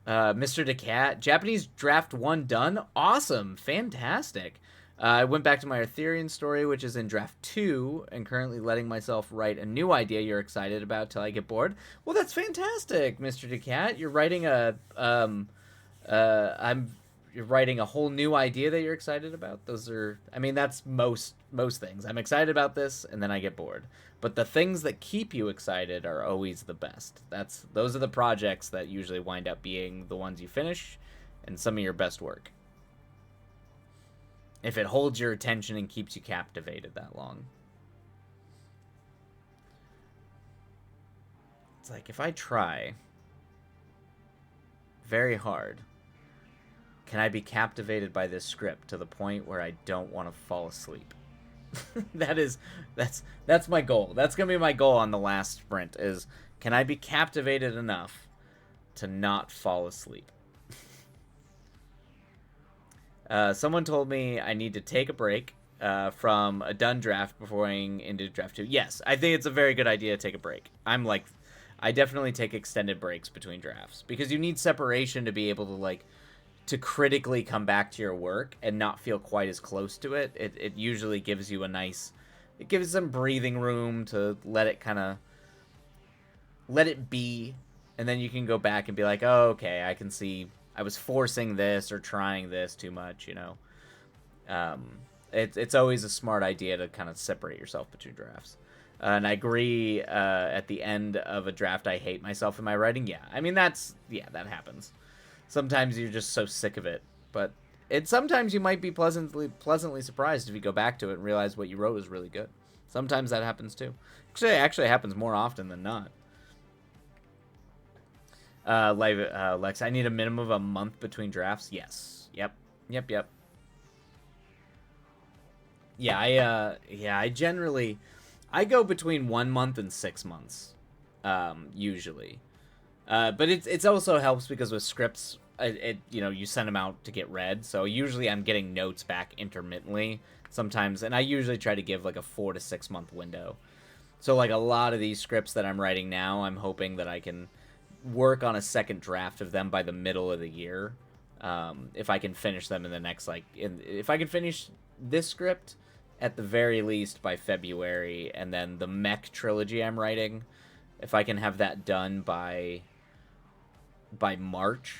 Mr. DeCat, Japanese Draft 1 done? Awesome. Fantastic. I went back to my Arthurian story, which is in Draft 2, and currently letting myself write a new idea you're excited about till I get bored. Well, that's fantastic, Mr. DeCat. You're writing you're writing a whole new idea that you're excited about. That's most things. I'm excited about this, and then I get bored. But the things that keep you excited are always the best. Those are the projects that usually wind up being the ones you finish, and some of your best work. If it holds your attention and keeps you captivated that long. It's like, if I try very hard, can I be captivated by this script to the point where I don't want to fall asleep? That's my goal. That's going to be my goal on the last sprint is, can I be captivated enough to not fall asleep? Someone told me I need to take a break from a done draft before going into draft 2. Yes, I think it's a very good idea to take a break. I definitely take extended breaks between drafts because you need separation to be able to to critically come back to your work and not feel quite as close to it. It usually gives you it gives some breathing room to let it be, and then you can go back and be like, oh, okay, I can see I was forcing this or trying this too much, It's always a smart idea to kind of separate yourself between drafts. And I agree, at the end of a draft, I hate myself in my writing. Yeah, that happens. Sometimes you're just so sick of it. But sometimes you might be pleasantly surprised if you go back to it and realize what you wrote was really good. Sometimes that happens too. Actually happens more often than not. Lex, I need a minimum of a month between drafts. Yes. Yep. Yeah, I go between 1 month and 6 months, usually. But it's also helps because with scripts, you send them out to get read. So usually I'm getting notes back intermittently sometimes, and I usually try to give like a 4 to 6 month window. So like a lot of these scripts that I'm writing now, I'm hoping that I can work on a second draft of them by the middle of the year. If I can finish them in the next, if I can finish this script at the very least by February, and then the Mech trilogy I'm writing, if I can have that done by March,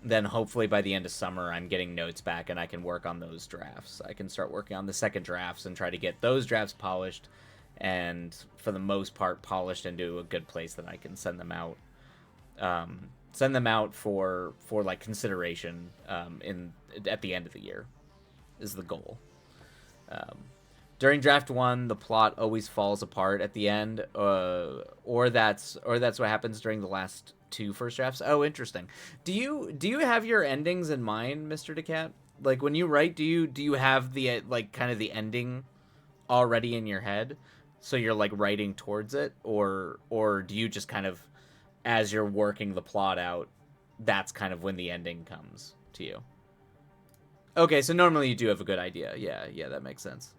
then hopefully by the end of summer I'm getting notes back and I can work on those drafts. I can start working on the second drafts and try to get those drafts polished, and for the most part polished into a good place that I can send them out. Send them out for like consideration at the end of the year is the goal. During draft 1, the plot always falls apart at the end, or that's what happens during the last 2 first drafts. Oh, interesting. Do you have your endings in mind, Mr. DeCat? Like when you write, do you have the kind of the ending already in your head, so you're like writing towards it, or do you just kind of, as you're working the plot out, that's kind of when the ending comes to you? Okay, so normally you do have a good idea. Yeah, that makes sense.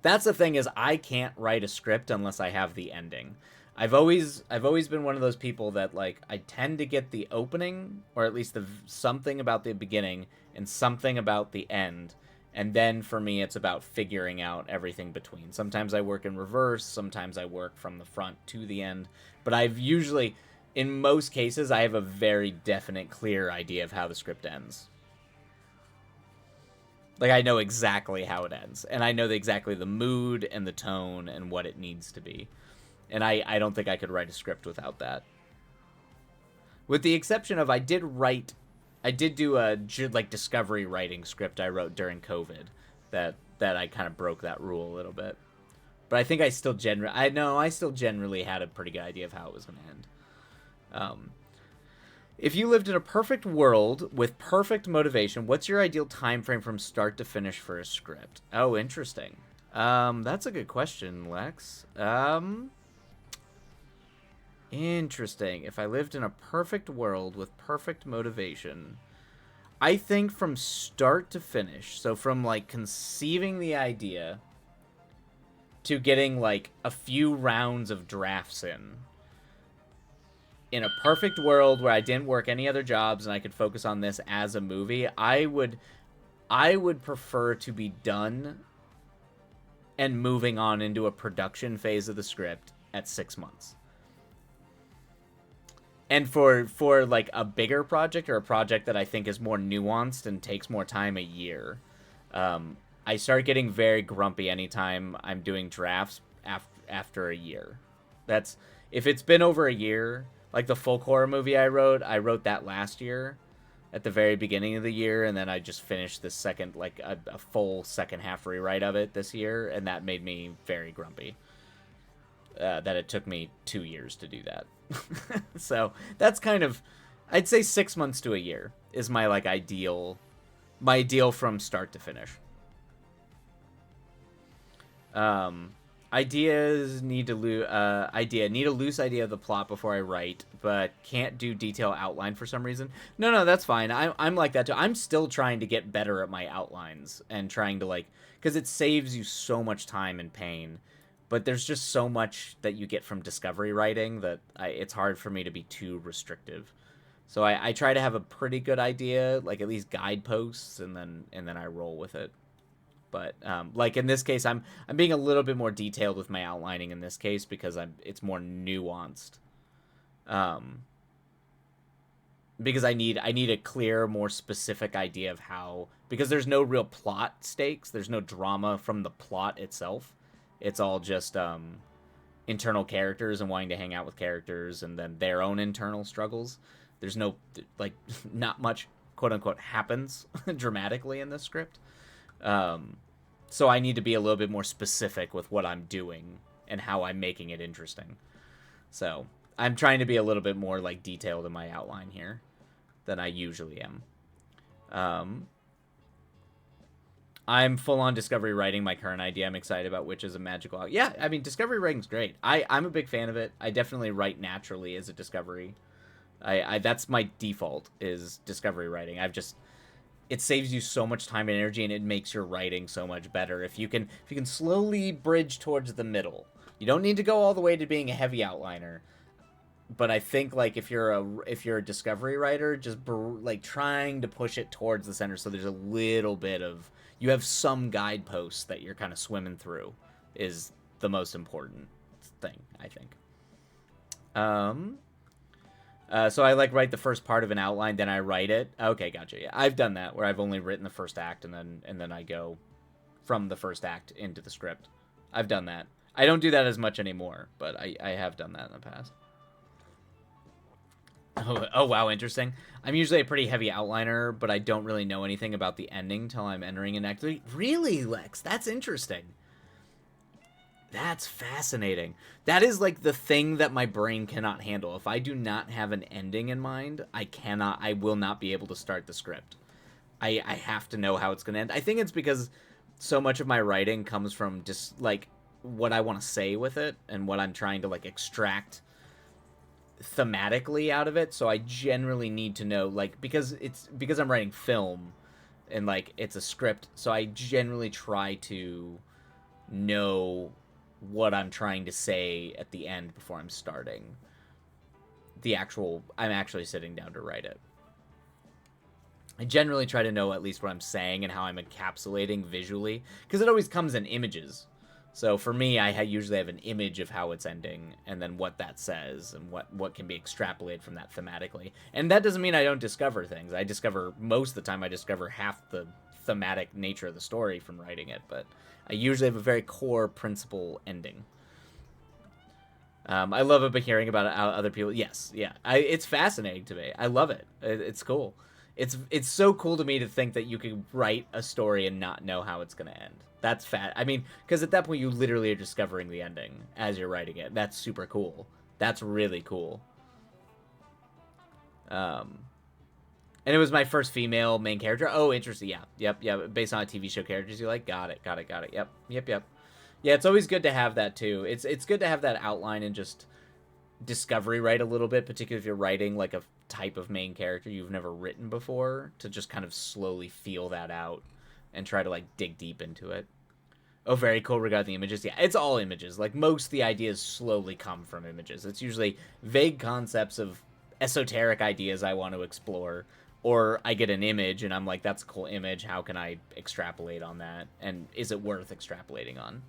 That's the thing, is I can't write a script unless I have the ending. I've always been one of those people that, like, I tend to get the opening, or at least the something about the beginning and something about the end, and then for me it's about figuring out everything between. Sometimes I work in reverse, sometimes I work from the front to the end, but I've usually, in most cases, I have a very definite, clear idea of how the script ends. Like, I know exactly how it ends, and I know exactly the mood and the tone and what it needs to be. And I don't think I could write a script without that. With the exception of, I did do a like discovery writing script I wrote during COVID. That I kind of broke that rule a little bit. But I think I still generally had a pretty good idea of how it was going to end. If you lived in a perfect world with perfect motivation, what's your ideal time frame from start to finish for a script? Oh, interesting. That's a good question, Lex. Interesting. If I lived in a perfect world with perfect motivation, I think from start to finish, so from like conceiving the idea to getting like a few rounds of drafts in a perfect world where I didn't work any other jobs and I could focus on this as a movie, I would prefer to be done and moving on into a production phase of the script at 6 months. And for like a bigger project, or a project that I think is more nuanced and takes more time, a year. I start getting very grumpy anytime I'm doing drafts after a year. That's, if it's been over a year, like the folk horror movie I wrote that last year at the very beginning of the year, and then I just finished the second, like a full second half rewrite of it this year, and that made me very grumpy. That it took me 2 years to do that. So that's kind of, I'd say 6 months to a year is my like my ideal from start to finish. Ideas need need a loose idea of the plot before I write, but can't do detail outline for some reason. No, that's fine. I'm like that too. I'm still trying to get better at my outlines and trying to, like, because it saves you so much time and pain. But there's just so much that you get from discovery writing that it's hard for me to be too restrictive. So I try to have a pretty good idea, like at least guideposts, and then I roll with it. But like in this case, I'm being a little bit more detailed with my outlining in this case because it's more nuanced. Because I need a clear, more specific idea of how, because there's no real plot stakes, there's no drama from the plot itself. It's all just internal characters and wanting to hang out with characters, and then their own internal struggles. There's no, like, not much, quote unquote, happens dramatically in this script. So I need to be a little bit more specific with what I'm doing and how I'm making it interesting. So I'm trying to be a little bit more, like, detailed in my outline here than I usually am. I'm full on discovery writing my current idea. I'm excited about Witches of Magical. Yeah, I mean, discovery writing's great. I'm a big fan of it. I definitely write naturally as a discovery. I that's my default, is discovery writing. It saves you so much time and energy, and it makes your writing so much better if you can slowly bridge towards the middle. You don't need to go all the way to being a heavy outliner. But I think, like, if you're a discovery writer, just like trying to push it towards the center, so there's a little bit of, you have some guideposts that you're kind of swimming through, is the most important thing, I think. So I like write the first part of an outline, then I write it. Okay, gotcha. Yeah, I've done that where I've only written the first act, and then I go from the first act into the script. I've done that. I don't do that as much anymore, but I have done that in the past. Oh, wow, interesting. I'm usually a pretty heavy outliner, but I don't really know anything about the ending till I'm entering an act. Really, Lex? That's interesting. That's fascinating. That is like the thing that my brain cannot handle. If I do not have an ending in mind, I will not be able to start the script. I have to know how it's going to end. I think it's because so much of my writing comes from just, like, what I want to say with it and what I'm trying to, like, extract thematically out of it. So I generally need to know, like, because I'm writing film and, like, it's a script, so I generally try to know what I'm trying to say at the end before I'm starting I'm actually sitting down to write it. I generally try to know at least what I'm saying and how I'm encapsulating visually, because it always comes in images. So for me, I usually have an image of how it's ending, and then what that says, and what can be extrapolated from that thematically. And that doesn't mean I don't discover things. I discover, most of the time, I discover half the thematic nature of the story from writing it, but I usually have a very core principle ending. I love it, but hearing about how other people, yes, yeah, it's fascinating to me. I love it. It's cool. It's so cool to me to think that you can write a story and not know how it's gonna end. That's fat. I mean, because at that point you literally are discovering the ending as you're writing it. That's super cool. That's really cool. Um, and it was my first female main character. Oh, interesting. Yeah, yep, yeah. Based on a TV show characters you like. Got it. Got it. Got it. Yep. Yep. Yep. Yeah, it's always good to have that too. It's good to have that outline and just discovery write a little bit, particularly if you're writing like a type of main character you've never written before, to just kind of slowly feel that out and try to like dig deep into it. Oh, very cool regarding the images. Yeah, it's all images. Like most of the ideas slowly come from images. It's usually vague concepts of esoteric ideas I want to explore, or I get an image and I'm like, that's a cool image. How can I extrapolate on that? And is it worth extrapolating on?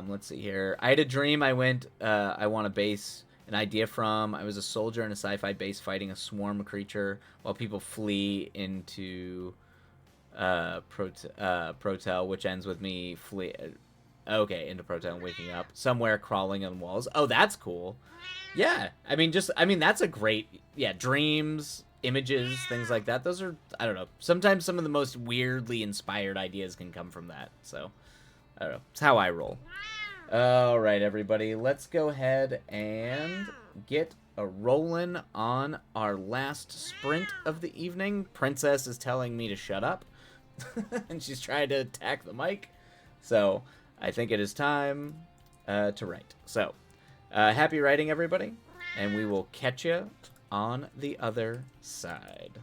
Let's see here. I had a dream I want a base, an idea from. I was a soldier in a sci-fi base fighting a swarm of creature while people flee into Protel, which ends with me flee. Okay, into Protel and waking up somewhere crawling on walls. Oh, that's cool. Yeah, I mean that's a great, yeah, dreams, images, things like that. Those are, I don't know. Sometimes some of the most weirdly inspired ideas can come from that. So I don't know. It's how I roll. All right, everybody. Let's go ahead and get a rolling on our last sprint of the evening. Princess is telling me to shut up, and she's trying to attack the mic. So I think it is time to write. So happy writing, everybody, and we will catch you on the other side.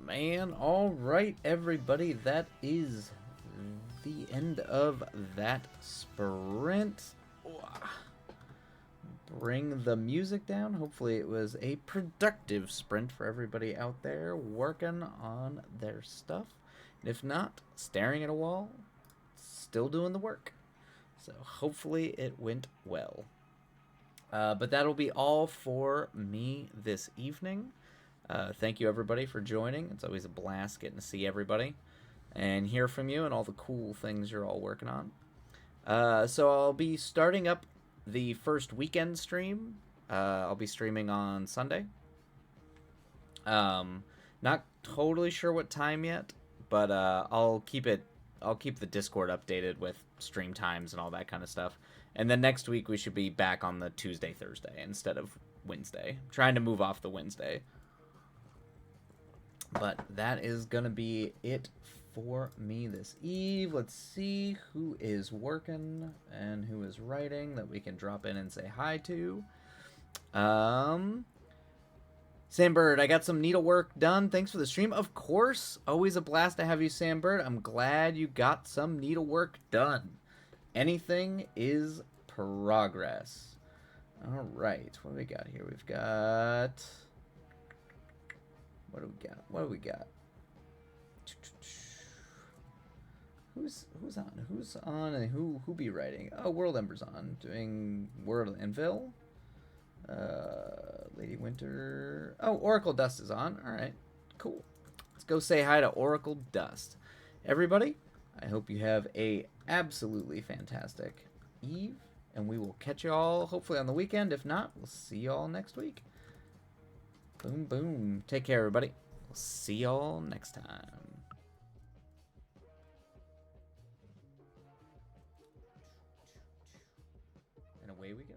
Man, all right, everybody, that is the end of that sprint. Bring the music down. Hopefully it was a productive sprint for everybody out there working on their stuff. And if not, staring at a wall, still doing the work. So hopefully it went well. But that'll be all for me this evening. Thank you, everybody, for joining. It's always a blast getting to see everybody and hear from you and all the cool things you're all working on. So I'll be starting up the first weekend stream. I'll be streaming on Sunday. Not totally sure what time yet, but I'll keep the Discord updated with stream times and all that kind of stuff. And then next week we should be back on the Tuesday, Thursday instead of Wednesday. I'm trying to move off the Wednesday. But that is gonna be it for me this eve. Let's see who is working and who is writing that we can drop in and say hi to. Sambird, I got some needlework done. Thanks for the stream. Of course, always a blast to have you, Sambird. I'm glad you got some needlework done. Anything is progress. All right, what do we got here? We've got... What do we got? Who's on and who be writing? Oh, World Ember's on, doing World Anvil. Lady Winter. Oh, Oracle Dust is on. All right, cool. Let's go say hi to Oracle Dust. Everybody, I hope you have a absolutely fantastic eve, and we will catch you all hopefully on the weekend. If not, we'll see you all next week. Boom, boom. Take care, everybody. We'll see y'all next time. And away we go.